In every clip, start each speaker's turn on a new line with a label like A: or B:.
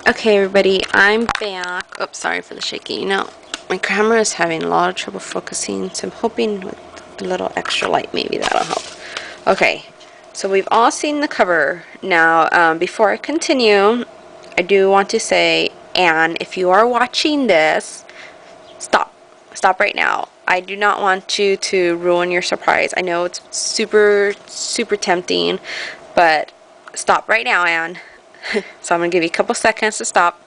A: Okay, everybody, I'm back. Oops, sorry for the shaking. You know, my camera is having a lot of trouble focusing, so I'm hoping with a little extra light, maybe that'll help. Okay, so we've all seen the cover. Now, before I continue, I do want to say, Anne, if you are watching this, stop. Stop right now. I do not want you to ruin your surprise. I know it's super, super tempting, but stop right now, Anne. So I'm going to give you a couple seconds to stop.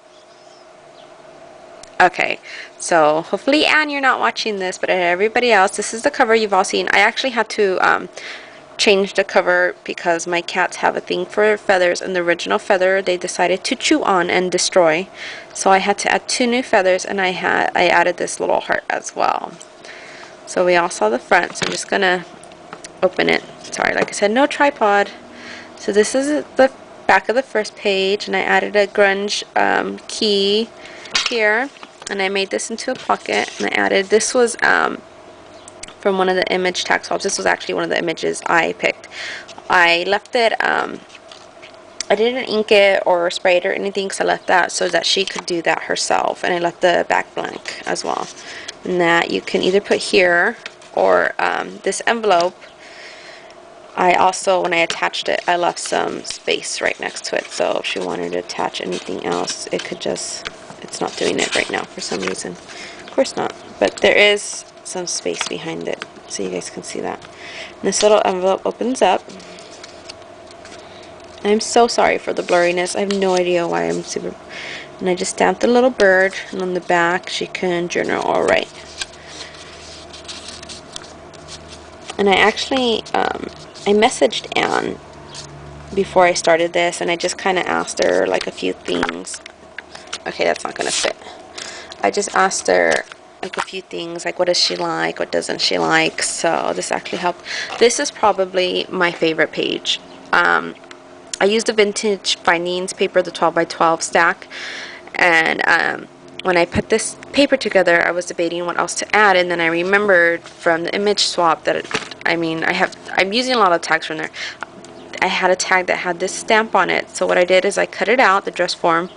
A: Okay, so hopefully, Anne, you're not watching this, but everybody else, this is the cover you've all seen. I actually had to change the cover because my cats have a thing for feathers, and the original feather they decided to chew on and destroy. So I had to add 2 new feathers, and I added this little heart as well. So we all saw the front, so I'm just going to open it. Sorry, like I said, no tripod. So this is the back of the first page, and I added a grunge key here, and I made this into a pocket, and I added, this was from one of the image tag swaps. This was actually one of the images I picked. I left it, I didn't ink it or spray it or anything, because I left that so that she could do that herself, and I left the back blank as well. And that you can either put here, or this envelope, I also, when I attached it, I left some space right next to it, so if she wanted to attach anything else, it could just, it's not doing it right now for some reason. Of course not, but there is some space behind it, so you guys can see that. And this little envelope opens up. I'm so sorry for the blurriness. I have no idea why I'm super... And I just stamped the little bird, and on the back she can journal or write. And I actually, I messaged Anne before I started this, and I just kind of asked her like a few things. Okay, that's not going to fit. I just asked her like a few things, like what does she like, what doesn't she like, so this actually helped. This is probably my favorite page. I used a vintage findings paper, the 12 by 12 stack, and when I put this paper together, I was debating what else to add, and then I remembered from the image swap that I'm using a lot of tags from there. I had a tag that had this stamp on it, so what I did is I cut it out, the dress form,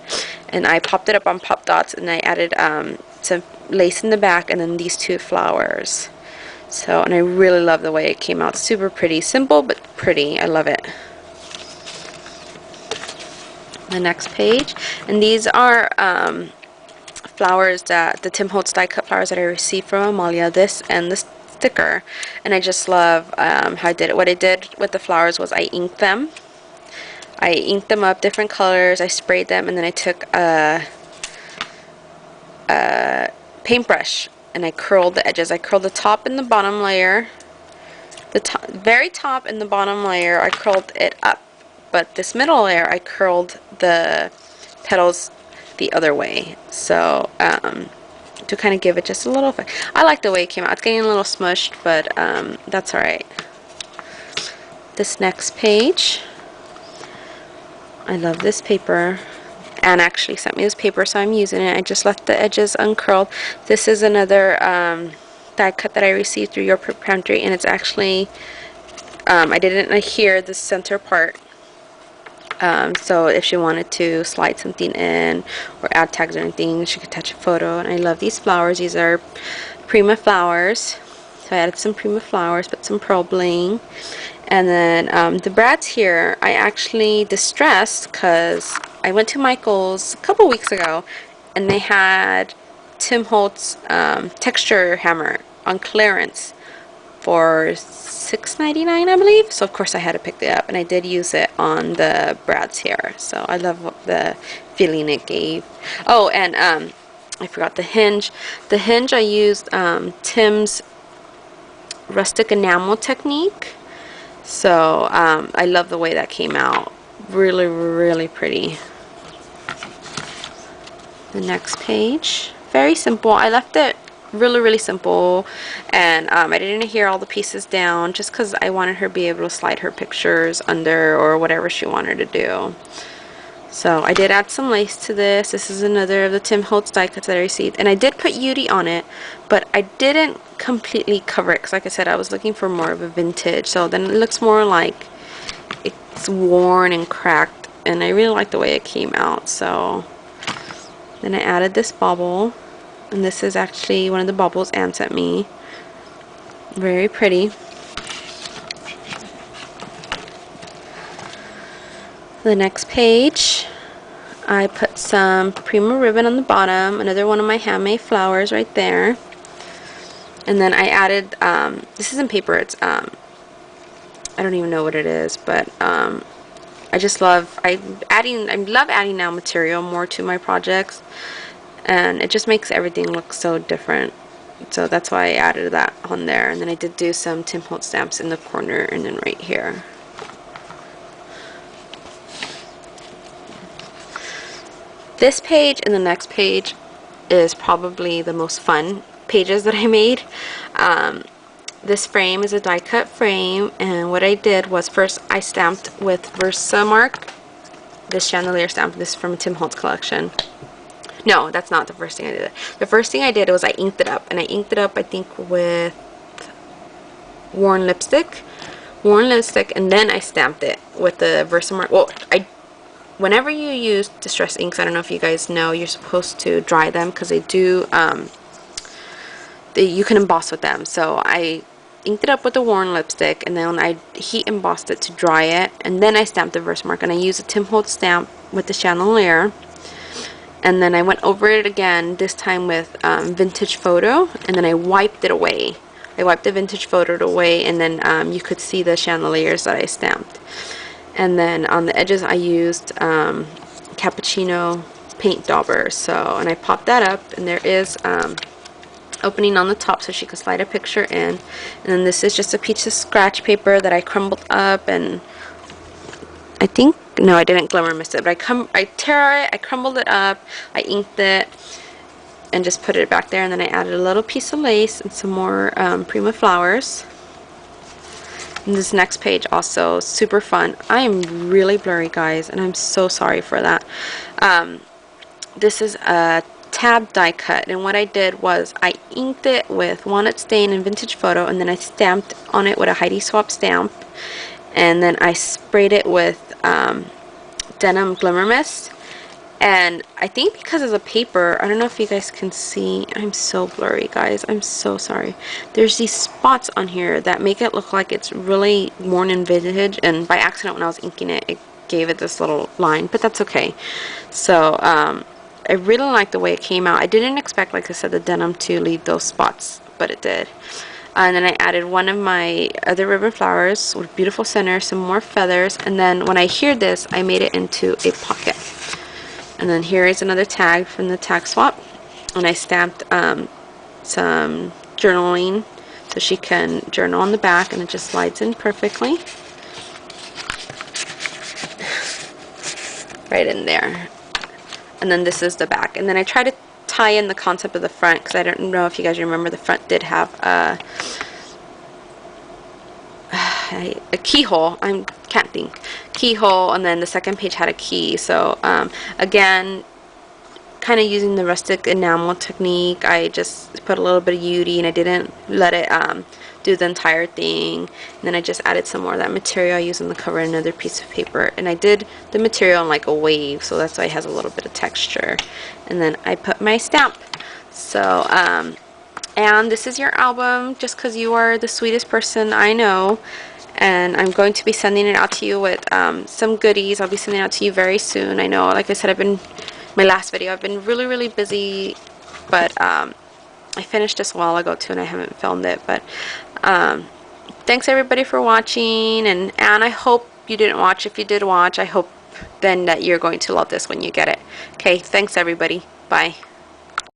A: and I popped it up on pop dots, and I added some lace in the back, and then these 2 flowers. So, and I really love the way it came out. Super pretty, simple but pretty. I love it. The next page, and these are flowers that the Tim Holtz die cut flowers that I received from Amalia. This and the sticker, and I just love how I did it. What I did with the flowers was I inked them. I inked them up different colors. I sprayed them, and then I took a paintbrush and I curled the edges. I curled the top and the bottom layer. The very top and the bottom layer I curled it up, but this middle layer I curled the petals the other way, so to kind of give it just a little effect. I like the way it came out. It's getting a little smushed, but that's alright. This next page, I love this paper. Anne actually sent me this paper, so I'm using it. I just left the edges uncurled. This is another die cut that I received through your pantry, and it's actually I didn't adhere the center part, so if she wanted to slide something in or add tags or anything, she could attach a photo. And I love these flowers. These are Prima flowers, so I added some Prima flowers, put some pearl bling. And then the brads here I actually distressed because I went to Michael's a couple weeks ago, and they had Tim Holtz texture hammer on clearance for $6.99, I believe. So of course I had to pick it up, and I did use it on the brads here. So I love the feeling it gave. Oh, and I forgot the hinge. The hinge I used Tim's rustic enamel technique. So I love the way that came out. Really, really pretty. The next page, very simple. I left it really, really simple, and I didn't adhere all the pieces down just because I wanted her to be able to slide her pictures under or whatever she wanted to do. So I did add some lace to this. This is another of the Tim Holtz die cuts that I received, and I did put Yudi on it, but I didn't completely cover it because, like I said, I was looking for more of a vintage, so then it looks more like it's worn and cracked and I really like the way it came out. So then I added this bauble, and this is actually one of the baubles Anne sent me. Very pretty. The next page, I put some Prima ribbon on the bottom, another one of my handmade flowers right there. And then I added, this isn't paper, it's, I don't even know what it is, but I just love, I love adding now material more to my projects, and it just makes everything look so different. So that's why I added that on there. And then I did do some Tim Holtz stamps in the corner and then right here. This page and the next page is probably the most fun pages that I made. This frame is a die cut frame, and what I did was first I stamped with Versamark, this chandelier stamp. This is from a Tim Holtz collection. No, that's not the first thing I did. The first thing I did was I inked it up, and I inked it up I think with worn lipstick, and then I stamped it with the Versamark. Well, whenever you use distress inks, I don't know if you guys know, you're supposed to dry them because they do, you can emboss with them. So I inked it up with the worn lipstick, and then I heat embossed it to dry it, and then I stamped the Versamark, and I used a Tim Holtz stamp with the chandelier, and then I went over it again, this time with vintage photo, and then I wiped it away. I wiped the vintage photo away, and then you could see the chandeliers that I stamped. And then on the edges I used cappuccino paint dauber. So, and I popped that up, and there is opening on the top so she can slide a picture in. And then this is just a piece of scratch paper that I crumbled up, and I think, no, I didn't glimmer mist it, but I crumbled it up, I inked it, and just put it back there. And then I added a little piece of lace and some more Prima flowers. And this next page also super fun. I am really blurry, guys, and I'm so sorry for that. This is a tab die cut, and what I did was I inked it with walnut stain and vintage photo, and then I stamped on it with a Heidi Swapp stamp, and then I sprayed it with denim glimmer mist. And I think because it's a paper, I don't know if you guys can see, I'm so blurry, guys, I'm so sorry. There's these spots on here that make it look like it's really worn in vintage, and by accident when I was inking it, it gave it this little line, but that's okay. So I really like the way it came out. I didn't expect, like I said, the denim to leave those spots, but it did. And then I added one of my other ribbon flowers with beautiful center, some more feathers, and then when I hear this, I made it into a pocket. And then here is another tag from the tag swap, and I stamped some journaling so she can journal on the back, and it just slides in perfectly right in there. And then this is the back, and then I try to tie in the concept of the front, because I don't know if you guys remember, the front did have a keyhole. I can't think. Keyhole, and then the second page had a key. So again, kind of using the rustic enamel technique, I just put a little bit of UD, and I didn't let it do the entire thing. And then I just added some more of that material I used on the cover, another piece of paper, and I did the material on like a wave, so that's why it has a little bit of texture. And then I put my stamp. So and this is your album, just because you are the sweetest person I know. And I'm going to be sending it out to you with some goodies. I'll be sending it out to you very soon. I know, like I said, my last video, I've been really busy, but I finished this a while ago too, and I haven't filmed it. But thanks everybody for watching, and I hope you didn't watch. If you did watch, I hope then that you're going to love this when you get it. Okay, thanks everybody. Bye.